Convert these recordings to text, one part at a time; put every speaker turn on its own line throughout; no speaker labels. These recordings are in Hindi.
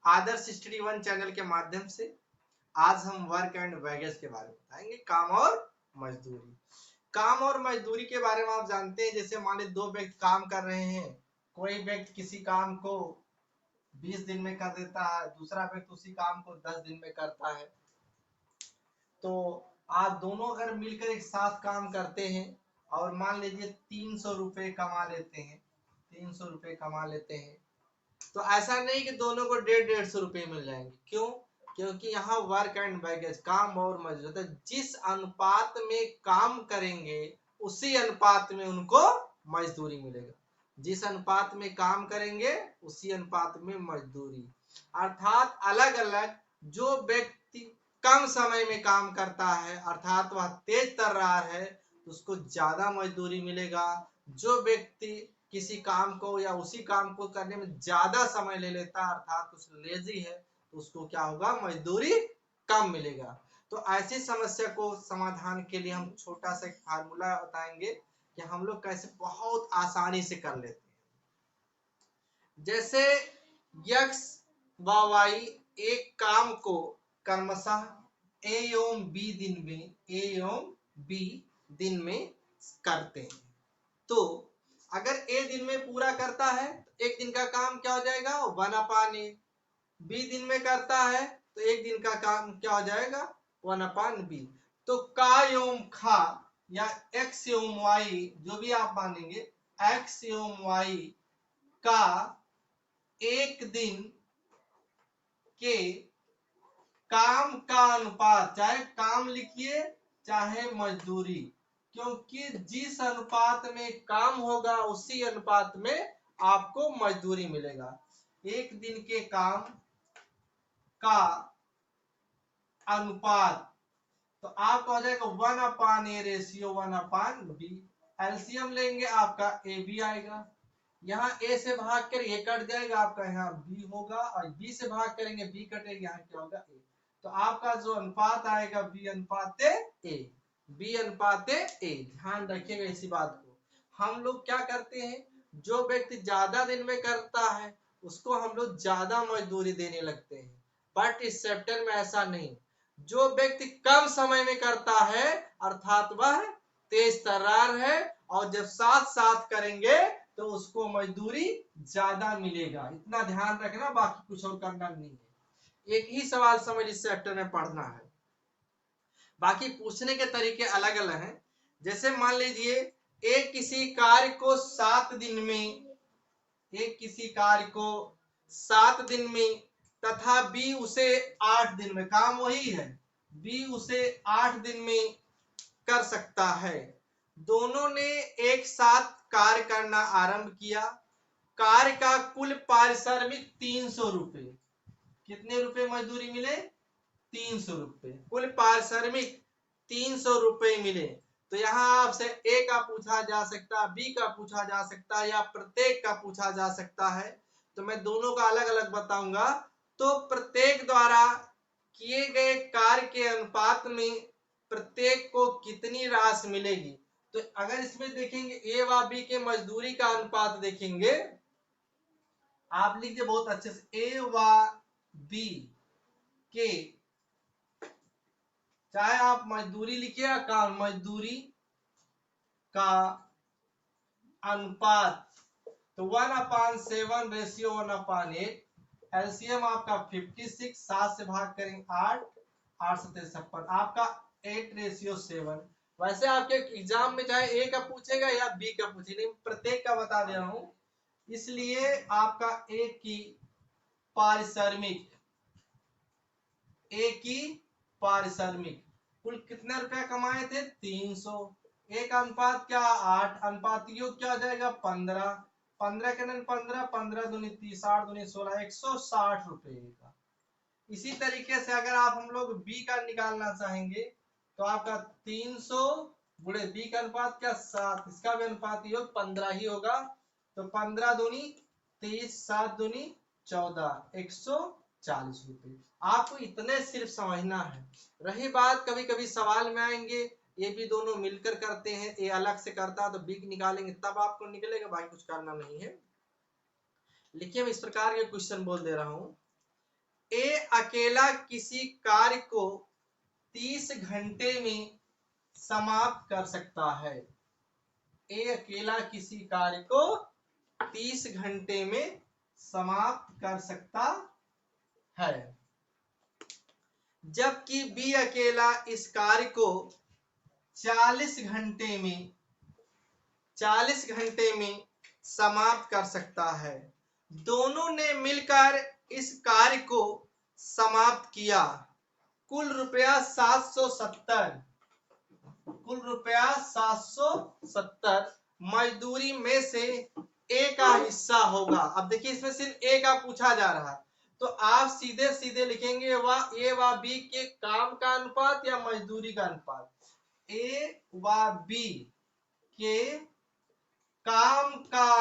आदर्श स्टडी वन चैनल के माध्यम से आज हम वर्क एंड वेजेस के बारे में बताएंगे। काम और मजदूरी। काम और मजदूरी के बारे में आप जानते हैं, जैसे मान लीजिए दो व्यक्ति काम कर रहे हैं, कोई व्यक्ति किसी काम को 20 दिन में कर देता है, दूसरा व्यक्ति उसी काम को 10 दिन में करता है। तो आप दोनों अगर मिलकर एक साथ काम करते हैं और मान लीजिए 300 रुपये कमा लेते हैं, 300 रुपये कमा लेते हैं, तो ऐसा नहीं कि दोनों को 150-150 रुपये मिल जाएंगे। क्यों? क्योंकि यहाँ वर्क एंड वेजेस, काम और मजदूरी, जिस अनुपात में काम करेंगे उसी अनुपात में उनको मजदूरी मिलेगा। जिस अनुपात में काम करेंगे उसी अनुपात में मजदूरी। अर्थात अलग अलग, जो व्यक्ति कम समय में काम करता है अर्थात वह तेज तर्रार है, उसको ज्यादा मजदूरी मिलेगा। जो व्यक्ति किसी काम को या उसी काम को करने में ज्यादा समय ले लेता है अर्थात कुछ लेजी है, तो उसको क्या होगा, मजदूरी कम मिलेगा। तो ऐसी समस्या को समाधान के लिए हम छोटा सा एक फार्मूला बताएंगे कि हम लोग कैसे बहुत आसानी से कर लेते हैं। जैसे x व y एक काम को क्रमशः a एवं b दिन में करते हैं, तो अगर ए दिन में पूरा करता है तो एक दिन का काम क्या हो जाएगा, 1/a। बी दिन में करता है तो एक दिन का काम क्या हो जाएगा, 1/b। तो का एवं खा या x एवं y, जो भी आप मानेंगे, x एवं y का एक दिन के काम का अनुपात, चाहे काम लिखिए चाहे मजदूरी, क्योंकि जिस अनुपात में काम होगा उसी अनुपात में आपको मजदूरी मिलेगा। एक दिन के काम का अनुपात, तो आपका हो जाएगा 1/a रेशियो 1/b। एलसीएम लेंगे आपका ए बी आएगा, यहाँ ए से भाग कर ए कट जाएगा, आपका यहाँ बी होगा, और बी से भाग करेंगे बी कटेगा, यहाँ क्या होगा, ए। तो आपका जो अनुपात आएगा बी अनुपात ए, बी अनुपात ए। ध्यान रखिएगा इसी बात को। हम लोग क्या करते हैं, जो व्यक्ति ज्यादा दिन में करता है उसको हम लोग ज्यादा मजदूरी देने लगते हैं, बट इस चैप्टर में ऐसा नहीं। जो व्यक्ति कम समय में करता है अर्थात वह तेज तर्रार है, और जब साथ साथ करेंगे तो उसको मजदूरी ज्यादा मिलेगा। इतना ध्यान रखना, बाकी कुछ और करना नहीं है। एक ही सवाल समझ इस चैप्टर में पढ़ना है, बाकी पूछने के तरीके अलग अलग हैं। जैसे मान लीजिए एक किसी कार्य को 7 दिन में, एक किसी कार्य को 7 दिन में तथा बी उसे 8 दिन में, काम वही है, बी उसे 8 दिन में कर सकता है। दोनों ने एक साथ कार्य करना आरंभ किया। कार्य का कुल पारिश्रमिक 300 रुपये। कितने रुपए मजदूरी मिले, 300 रुपये। कुल पारिश्रमिक 300 रुपये मिले। तो यहाँ आपसे ए का पूछा जा सकता है, बी का पूछा जा सकता है, या प्रत्येक का पूछा जा सकता है। तो मैं दोनों का अलग अलग बताऊंगा। तो प्रत्येक द्वारा किए गए कार्य के अनुपात में प्रत्येक को कितनी राशि मिलेगी। तो अगर इसमें देखेंगे ए व बी के मजदूरी का अनुपात देखेंगे, आप लीजिए बहुत अच्छे से, ए व बी के, चाहे आप मजदूरी लिखिए या काम, मजदूरी का अनुपात, तो 1/7 रेशियो 1/8। एलसीएम आपका 56, 7 से भाग करेंगे 8, 8 7 56, आपका 8:7। वैसे आपके एग्जाम में चाहे ए का पूछेगा या बी का पूछेगा, प्रत्येक का बता दे रहा हूं, इसलिए आपका ए की पारिश्रमिक, ए की पारिश्रमिक कुल कितना रुपया कमाए थे, 300। एक अनुपात क्या, 8, अनुपात योग क्या हो जाएगा, 15, 15 के 15, 15 दूनी 30, 8 दूनी 16, 160 रुपए का। इसी तरीके से अगर आप हम लोग बी का निकालना चाहेंगे तो आपका 300 गुणे बी का अनुपात क्या, 7, इसका भी अनुपात योग 15 ही होगा। तो 15 दूनी 30, 7 दूनी 14, 140 रुपए। आपको इतने सिर्फ समझना है। रही बात, कभी कभी सवाल में आएंगे ये भी दोनों मिलकर करते हैं, ये अलग से करता है तो बी निकालेंगे तब आपको निकलेगा, भाई कुछ करना नहीं है। लिखिए मैं इस प्रकार के क्वेश्चन बोल दे रहा हूं। ए अकेला किसी कार्य को 30 घंटे में समाप्त कर सकता है। ए अकेला किसी कार्य को 30 घंटे में समाप्त कर सकता है, जबकि बी अकेला इस कार्य को 40 घंटे में समाप्त कर सकता है। दोनों ने मिलकर इस कार्य को समाप्त किया। कुल रुपया 770 मजदूरी में से ए का हिस्सा होगा। अब देखिए इसमें सिर्फ ए का पूछा जा रहा है, तो आप सीधे सीधे लिखेंगे ए व बी के काम का अनुपात या मजदूरी का अनुपात। ए व बी के काम का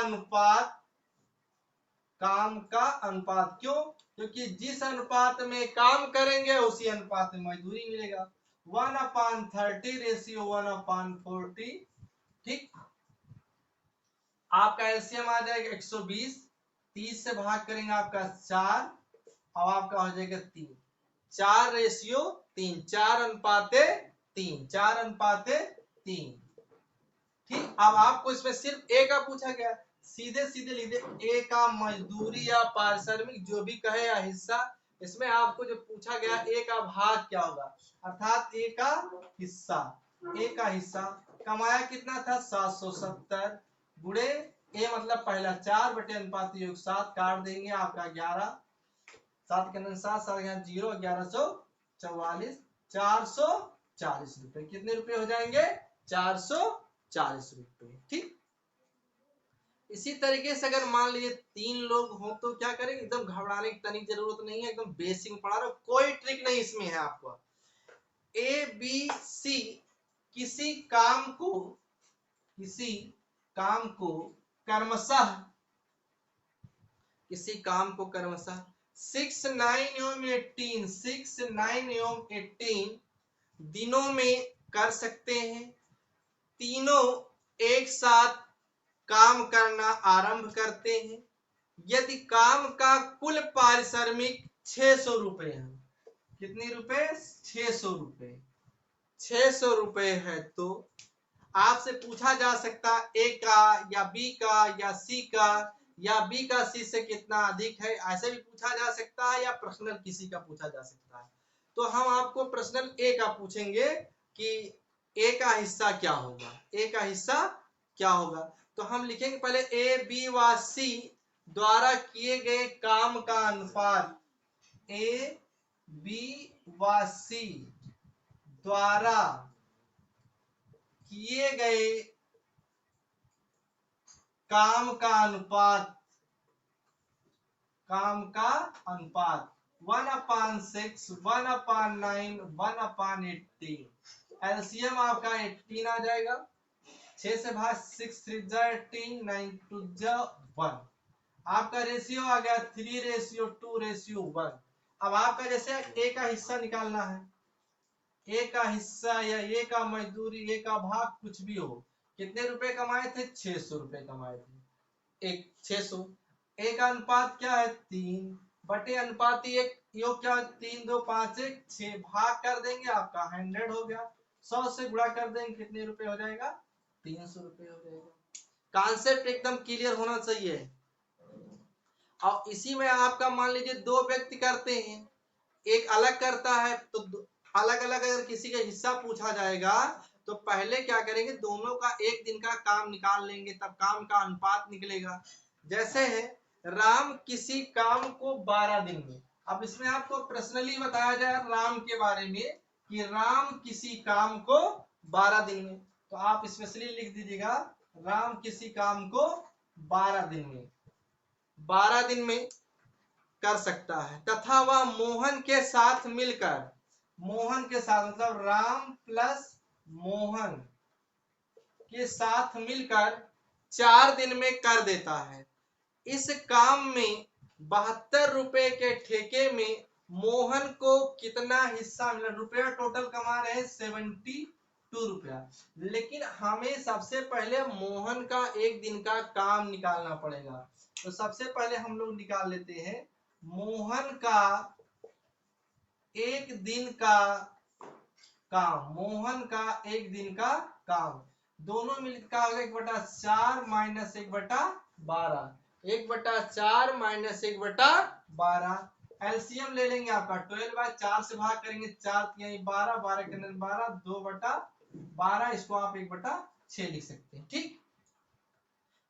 अनुपात क्यों? क्योंकि जिस अनुपात में काम करेंगे उसी अनुपात में मजदूरी मिलेगा। 1/30 रेशियो 1/40। ठीक, आपका एलसीएम आ जाएगा 120, 30 से भाग करेंगे आपका 4, अब आपका हो जाएगा 3। 4 रेशियो 3, 4:3। ठीक, अब आपको इसमें सिर्फ ए का पूछा गया, सीधे सीधे लिख दे ए का मजदूरी या पारिश्रमिक जो भी कहे या हिस्सा। इसमें आपको जो पूछा गया ए का भाग क्या होगा, अर्थात ए का हिस्सा कमाया कितना था 770 गुणे ए मतलब पहला 4 बटे अनुपात योग 7 काट देंगे आपका 11, 7 के 7 7 0 1144 440 रुपए। कितने रुपए हो जाएंगे 440 रुपए। ठीक, इसी तरीके से अगर मान लीजिए 3 लोग हो तो क्या करेंगे, एकदम घबराने की तनिक जरूरत नहीं है, एकदम बेसिक पढ़ा रहा हूं, कोई ट्रिक नहीं इसमें है आपको। ए बी सी किसी काम को क्रमशः 6, 9 एवं 18 दिनों में कर सकते हैं। तीनों एक साथ काम करना आरंभ करते हैं। यदि काम का कुल पारिश्रमिक 600 रुपए है, कितने रुपए 600 रुपए है, तो आपसे पूछा जा सकता ए का या बी का या सी का, या बी का सी से कितना अधिक है, ऐसे भी पूछा जा सकता है, या पर्सनल किसी का पूछा जा सकता है। तो हम आपको पर्सनल ए का पूछेंगे कि ए का हिस्सा क्या होगा। तो हम लिखेंगे पहले ए बी व सी द्वारा किए गए काम का अनुपात, ए बी व सी द्वारा किए गए काम का अनुपात 1/6, 1/9, 1/18। एलसीएम आपका 18 आ जाएगा। 6 से भाग 6 3 18, 9 2 1। आपका रेशियो आ गया 3:2:1। अब आपका जैसे ए का हिस्सा निकालना है, ए का हिस्सा या ए का मजदूरी, ए का भाग कुछ भी हो, कितने रुपए कमाए थे 600 रुपए कमाए थे, 600। ए का अनुपात क्या है 3 बटे अनुपात एक योग क्या है 3 2 5 1 6, भाग कर देंगे आपका 100 हो गया, 100 से गुणा कर देंगे कितने रुपए हो जाएगा 300 रुपए हो जाएगा। कॉन्सेप्ट एकदम क्लियर होना चाहिए। और इसी में आपका मान लीजिए 2 व्यक्ति करते हैं, एक अलग करता है, तो अलग अलग अगर किसी का हिस्सा पूछा जाएगा तो पहले क्या करेंगे, दोनों का एक दिन का काम निकाल लेंगे, तब काम का अनुपात निकलेगा। जैसे है राम किसी काम को 12 दिन में, अब इसमें आपको पर्सनली बताया जाए राम के बारे में कि राम किसी काम को 12 दिन में, तो आप स्पेशली लिख दीजिएगा राम किसी काम को 12 दिन में कर सकता है, तथा वह मोहन के साथ मतलब राम प्लस मोहन के साथ मिलकर 4 दिन में कर देता है। इस काम में 72 रुपए के ठेके में मोहन को कितना हिस्सा मिला, रुपया टोटल कमा रहे हैं 72 रुपया, लेकिन हमें सबसे पहले मोहन का एक दिन का काम निकालना पड़ेगा। तो सबसे पहले हम लोग निकाल लेते हैं मोहन का एक दिन का काम, मोहन का एक दिन का काम, दोनों मिलकर का होगा 1/4 माइनस 1/12, 1/4 माइनस 1/12। एलसीएम ले लेंगे आपका 12/4 से भाग करेंगे, 4 12, 12 के अंदर 12, 2/12, इसको आप 1/6 लिख सकते हैं। ठीक,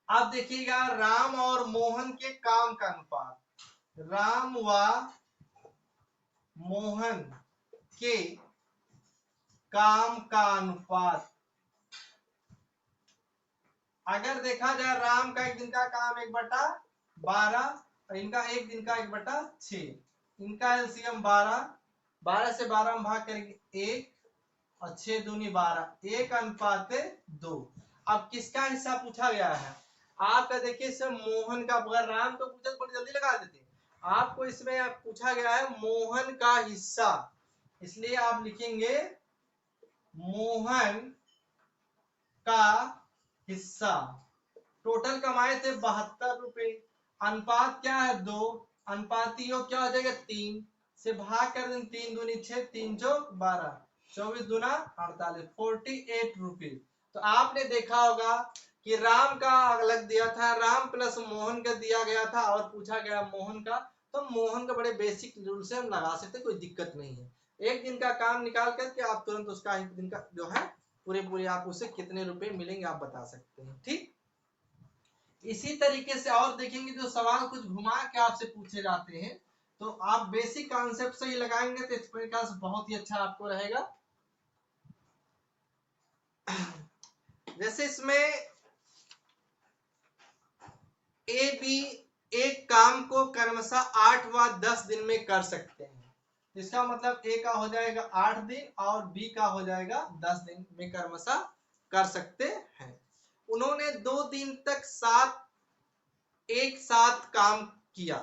अब देखिएगा राम और मोहन के काम का अनुपात, राम व मोहन के काम का अनुपात। अगर देखा जाए राम का एक दिन का काम 1/12 और इनका एक दिन का 1/6, इनका एलसीएम 12, 12 से 12 हम भाग करेंगे 1 और 6 दूनी 12, 1:2। अब किसका हिस्सा पूछा गया है आपका, देखिए इसमें मोहन का, अगर राम को पूछा तो जल्दी लगा देते, आपको इसमें पूछा गया है मोहन का हिस्सा, इसलिए आप लिखेंगे मोहन का हिस्सा। टोटल कमाए थे 72 रुपए, अनुपात क्या है 2, अनुपाती योग क्या हो जाएगा 3 से भाग कर दें, 3 दूनी 6, 3 चौक 12, 24 दूना 48, 48 रुपीज। तो आपने देखा होगा कि राम का अलग दिया था, राम प्लस मोहन का दिया गया था और पूछा गया मोहन का, तो मोहन का बड़े बेसिक रूल से हम लगा सकते, कोई दिक्कत नहीं है। एक दिन का काम निकाल करके आप तुरंत उसका एक दिन का जो है पूरे आप उसे कितने रुपए मिलेंगे आप बता सकते हैं। ठीक, इसी तरीके से और देखेंगे जो सवाल कुछ घुमा के आपसे पूछे जाते हैं, तो आप बेसिक कॉन्सेप्ट से ही लगाएंगे तो इस प्रकार से बहुत ही अच्छा आपको रहेगा। जैसे इसमें ए बी एक काम को क्रमशः 8 व 10 दिन में कर सकते हैं, इसका मतलब ए का हो जाएगा 8 दिन और बी का हो जाएगा 10 दिन में क्रमशः कर सकते हैं। उन्होंने 2 दिन तक एक साथ काम किया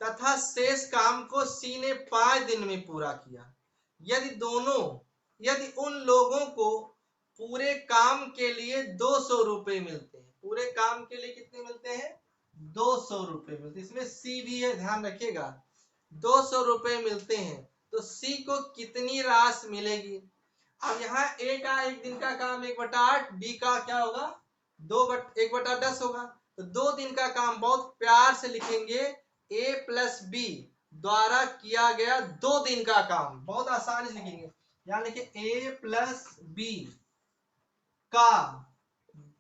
तथा शेष काम को सी ने 5 दिन में पूरा किया। यदि उन लोगों को पूरे काम के लिए 200 रुपए मिलते हैं, पूरे काम के लिए कितने मिलते हैं 200 रुपए मिलते हैं, इसमें सी भी है ध्यान रखिएगा, 200 रुपए मिलते हैं तो सी को कितनी राशि मिलेगी। अब यहाँ ए का एक दिन का काम 1/8, बी का क्या होगा 1/10 होगा, तो 2 दिन का काम बहुत प्यार से लिखेंगे ए प्लस बी द्वारा किया गया 2 दिन का काम, बहुत आसानी से लिखेंगे, यहाँ लिखे ए प्लस बी का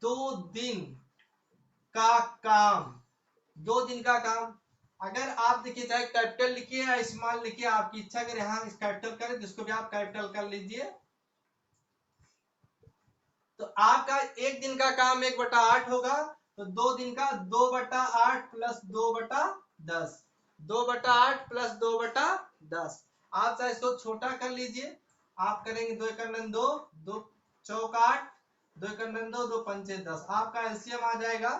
2 दिन का काम, 2 दिन का काम। अगर आप देखिए चाहे कैपिटल लिखिए या स्मॉल लिखिए, आपकी इच्छा अगर यहाँ कैपिटल करें जिसको भी आप कैपिटल कर लीजिए, तो आपका एक दिन का काम 1/8 होगा, तो 2 दिन का 2/8 प्लस 2/10, 2/8 प्लस 2/10। आप चाहे इसको छोटा कर लीजिए, आप करेंगे 2 एकम 2, 2 चौक 8, 2 एकम 2, 2 पंचे 10, आपका एलसीएम आ जाएगा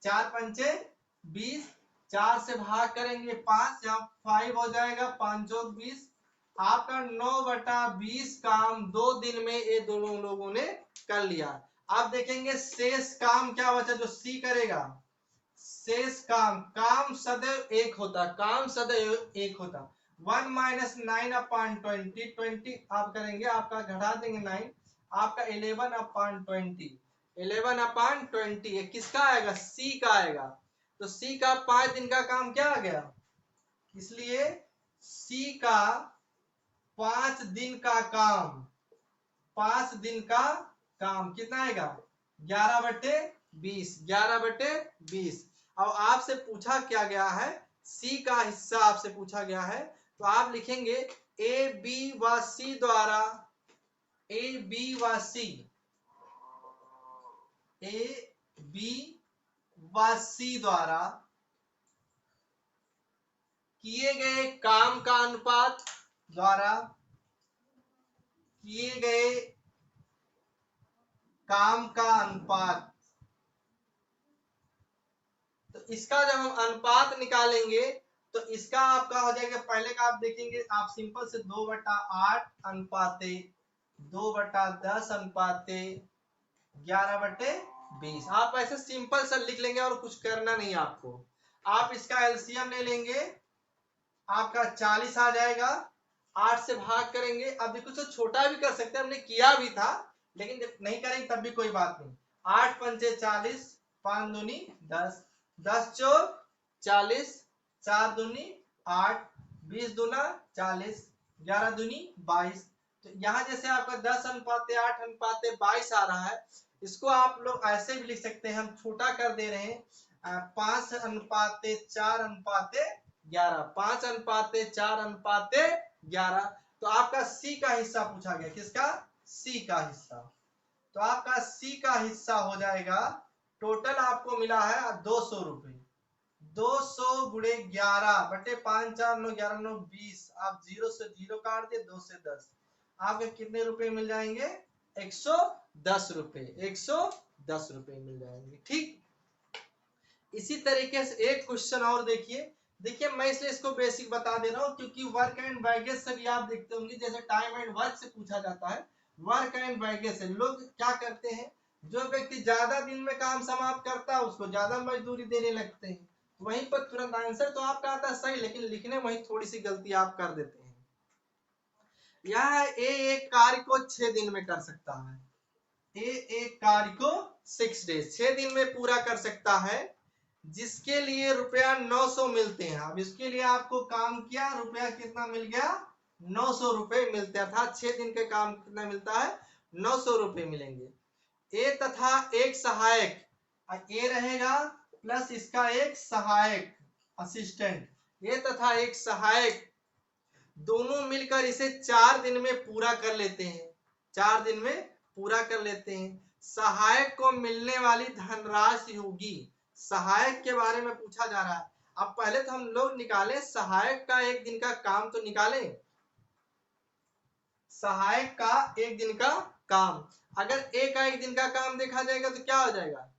4 पंचे 20, 4 से भाग करेंगे 5, यहाँ 5 हो जाएगा, 5 चौक 20, आपका 9/20 काम 2 दिन में ये दोनों लोगों ने कर लिया। आप देखेंगे शेष काम क्या बचा जो सी करेगा, शेष काम सदैव एक होता, काम सदैव एक होता, 1 - 9/20, 20 आप करेंगे, आपका घटा देंगे 9, आपका 11/20, 11/20 ये किसका आएगा सी का आएगा, तो सी का 5 दिन का काम क्या आ गया, इसलिए सी का 5 दिन का काम, 5 दिन का काम कितना आएगा 11/20, 11/20। अब आपसे पूछा क्या गया है सी का हिस्सा आपसे पूछा गया है, तो आप लिखेंगे ए बी व सी द्वारा, ए बी व सी, ए बी व सी द्वारा किए गए काम का अनुपात, द्वारा किए गए काम का अनुपात। तो इसका जब हम अनुपात निकालेंगे तो इसका आपका हो जाएगा, पहले का आप देखेंगे आप सिंपल से 2/8 अनुपाते 2/10 अनुपाते 11/20, आप ऐसे सिंपल से लिख लेंगे और कुछ करना नहीं आपको। आप इसका एलसीएम ले लेंगे आपका 40 आ जाएगा। 8 से भाग करेंगे, अब देखो तो छोटा भी कर सकते हैं, हमने किया भी था, लेकिन जब नहीं करेंगे तब भी कोई बात नहीं। 8 पंचे 40, 5 दूनी 10, 10 चौक 40, 4 दूनी 8, 20 दूना 40, 11 दूनी 22। तो यहाँ जैसे आपका 10:8:22 आ रहा है, इसको आप लोग ऐसे भी लिख सकते हैं, हम छोटा कर दे रहे हैं 5:4:11, 5:4:11। तो आपका सी का हिस्सा पूछा गया, किसका? सी का हिस्सा। तो आपका सी का हिस्सा हो जाएगा, टोटल आपको मिला है 200 रुपए। 200 गुणे 11 बटे 5 4 9 11 9 20, आप 0 से 0 काट दिए, 2 से 10, आपके कितने रुपए मिल जाएंगे? 110 रुपए, 110 रुपए मिल जाएंगे। ठीक, इसी तरीके से एक क्वेश्चन और देखिए। देखिए मैं इसलिए इसको बेसिक बता दे रहा हूँ क्योंकि वर्क एंड बैगेज से भी आप देखते होंगे, जैसे टाइम एंड वर्क से पूछा जाता है, वर्क एंड बैगेज से लोग क्या करते हैं, जो व्यक्ति ज्यादा दिन में काम समाप्त करता है उसको ज्यादा मजदूरी देने लगते हैं। वहीं पर तुरंत आंसर तो आपका आता है सही, लेकिन लिखने में वही थोड़ी सी गलती आप कर देते हैं। यह ए एक कार्य को 6 दिन में कर सकता है, ए एक कार्य को 6 डेज 6 दिन में पूरा कर सकता है, जिसके लिए रुपया 900 मिलते हैं। अब इसके लिए आपको काम किया, रुपया कितना मिल गया? 900 रुपए मिलते हैं, अर्थात 6 दिन के काम कितना मिलता है? 900 रुपए मिलेंगे। ए तथा एक सहायक, ए रहेगा प्लस इसका एक सहायक असिस्टेंट, ए तथा एक सहायक दोनों मिलकर इसे 4 दिन में पूरा कर लेते हैं, 4 दिन में पूरा कर लेते हैं। सहायक को मिलने वाली धनराशि होगी, सहायक के बारे में पूछा जा रहा है। अब पहले तो हम लोग निकालें सहायक का एक दिन का काम, तो निकालें सहायक का एक दिन का काम। अगर ए का एक दिन का काम देखा जाएगा तो क्या हो जाएगा,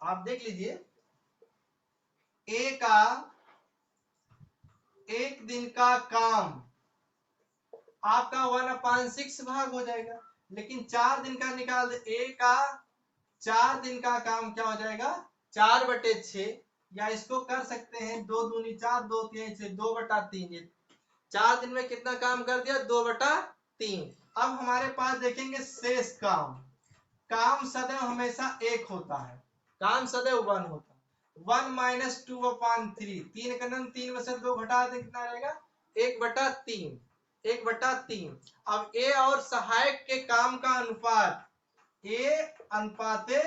आप देख लीजिए, ए का एक दिन का काम आपका 1/6 भाग हो जाएगा, लेकिन 4 दिन का निकाल दे, ए का 4 दिन का काम क्या हो जाएगा? 4/6, या इसको कर सकते हैं 2 दूनी 4, 2 3 6, 2/3। 4 दिन में कितना काम कर दिया? 2/3। अब हमारे पास देखेंगे शेष काम। काम सदैव हमेशा एक होता है, काम सदैव 1 होता है। 1 - 2/3, 3 का नम 3 में से 2 घटा दे, कितना रहेगा? 1/3, 1/3। अब ए और सहायक के काम का अनुपात, ए अनुपाते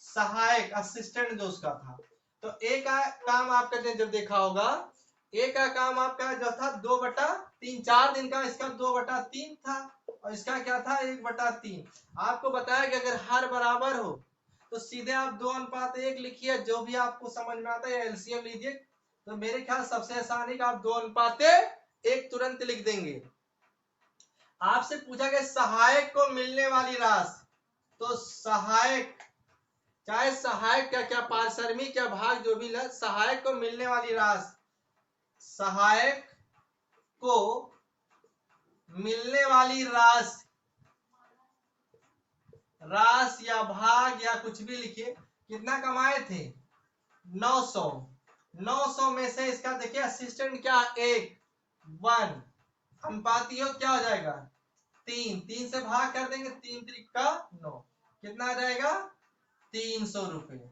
सहायक असिस्टेंट जो उसका था, तो ए का काम आपका जब देखा होगा, ए का काम आपका जो था 2/3, 4 दिन का इसका 2/3 था, और इसका क्या था? 1/3। आपको बताया कि अगर हर बराबर हो तो सीधे आप 2:1 लिखिए, जो भी आपको समझ में आता है, एलसीएम लीजिए। तो मेरे ख्याल सबसे आसान है कि आप 2:1 तुरंत लिख देंगे। आपसे पूछा गया सहायक को मिलने वाली राशि, तो सहायक, चाहे सहायक क्या क्या पारिश्रमिक क्या भाग जो भी लगे, सहायक को मिलने वाली राशि, सहायक को मिलने वाली राशि, राशि या भाग या कुछ भी लिखिए, कितना कमाए थे? 900। 900 में से इसका देखिए असिस्टेंट क्या? 1 अनुपाती हो क्या हो जाएगा? 3, 3 से भाग कर देंगे, 3 त्रिका 9, कितना आ जाएगा? 300 रुपए।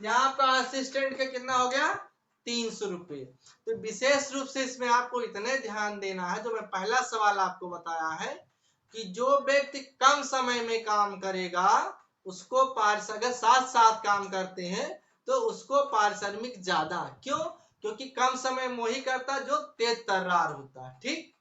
यहाँ आपका असिस्टेंट का कितना हो गया? 300 रुपए। तो विशेष रूप से इसमें आपको इतने ध्यान देना है, जो मैं पहला सवाल आपको बताया है कि जो व्यक्ति कम समय में काम करेगा उसको अगर साथ साथ काम करते हैं तो उसको पारिश्रमिक ज्यादा। क्यों? क्योंकि कम समय में वही करता जो तेज तर्रार होता है। ठीक,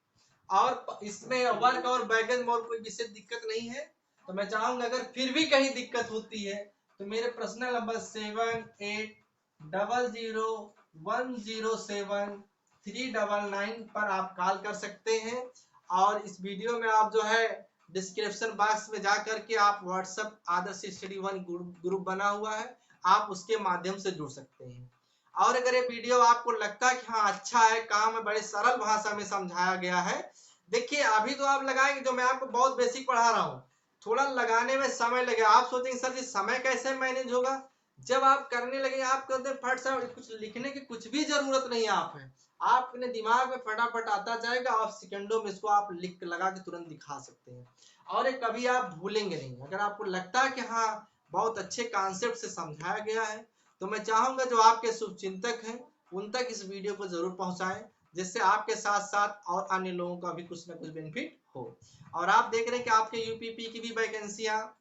और इसमें वर्क और बैगन में कोई विशेष दिक्कत नहीं है। तो मैं चाहूंगा अगर फिर भी कहीं दिक्कत होती है तो मेरे पर्सनल नंबर 7800107399 पर आप कॉल कर सकते हैं। और इस वीडियो में आप जो है डिस्क्रिप्शन बॉक्स में जा करके आप व्हाट्सएप आदर्श स्टडी 1 ग्रुप बना हुआ है, आप उसके माध्यम से जुड़ सकते हैं। और अगर ये वीडियो आपको लगता है कि हाँ अच्छा है, काम है, बड़े सरल भाषा में समझाया गया है, देखिए अभी तो आप लगाएंगे, जो मैं आपको बहुत बेसिक पढ़ा रहा हूँ, थोड़ा लगाने में समय लगेगा। आप सोचेंगे सर जी समय कैसे मैनेज होगा? जब आप करने लगे आप कहते फट से कुछ लिखने की कुछ भी जरूरत नहीं है, आप है आप अपने दिमाग में फटाफट आता जाएगा, आप सेकंडों में इसको आप लिख लगा के तुरंत दिखा सकते हैं, और ये कभी आप भूलेंगे नहीं। अगर आपको लगता है कि हाँ बहुत अच्छे कॉन्सेप्ट से समझाया गया है, तो मैं चाहूंगा जो आपके शुभचिंतक हैं उन तक इस वीडियो को जरूर पहुंचाएं, जिससे आपके साथ साथ और अन्य लोगों का भी कुछ ना कुछ बेनिफिट हो। और आप देख रहे हैं कि आपके यूपीपी की भी वैकेंसियां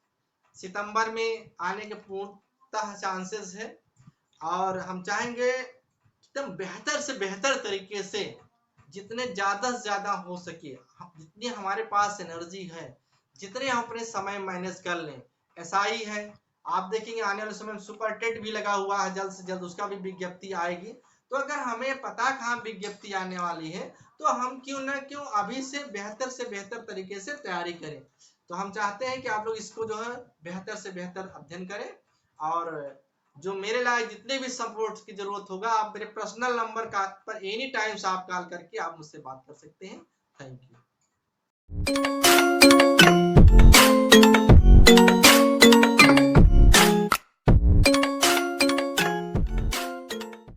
सितंबर में आने के पूर्णतः चांसेस है, और हम चाहेंगे एकदम बेहतर से बेहतर तरीके से, जितने ज्यादा से ज्यादा हो सके, जितनी हमारे पास एनर्जी है, जितने हम अपने समय मैनेज कर लें। ऐसा ही है, आप देखेंगे आने वाले समय में सुपर टेट भी लगा हुआ है, जल्द से जल्द उसका भी विज्ञप्ति आएगी। तो अगर हमें पता कहाँ विज्ञप्ति आने वाली है, तो हम क्यों ना क्यों अभी से बेहतर तरीके से तैयारी करें। तो हम चाहते हैं कि आप लोग इसको जो है बेहतर अध्ययन करें, और जो मेरे लायक जितने भी सपोर्ट की जरूरत होगा, आप मेरे पर्सनल नंबर का पर एनी टाइम्स आप कॉल करके आप मुझसे बात कर सकते हैं। Thank you.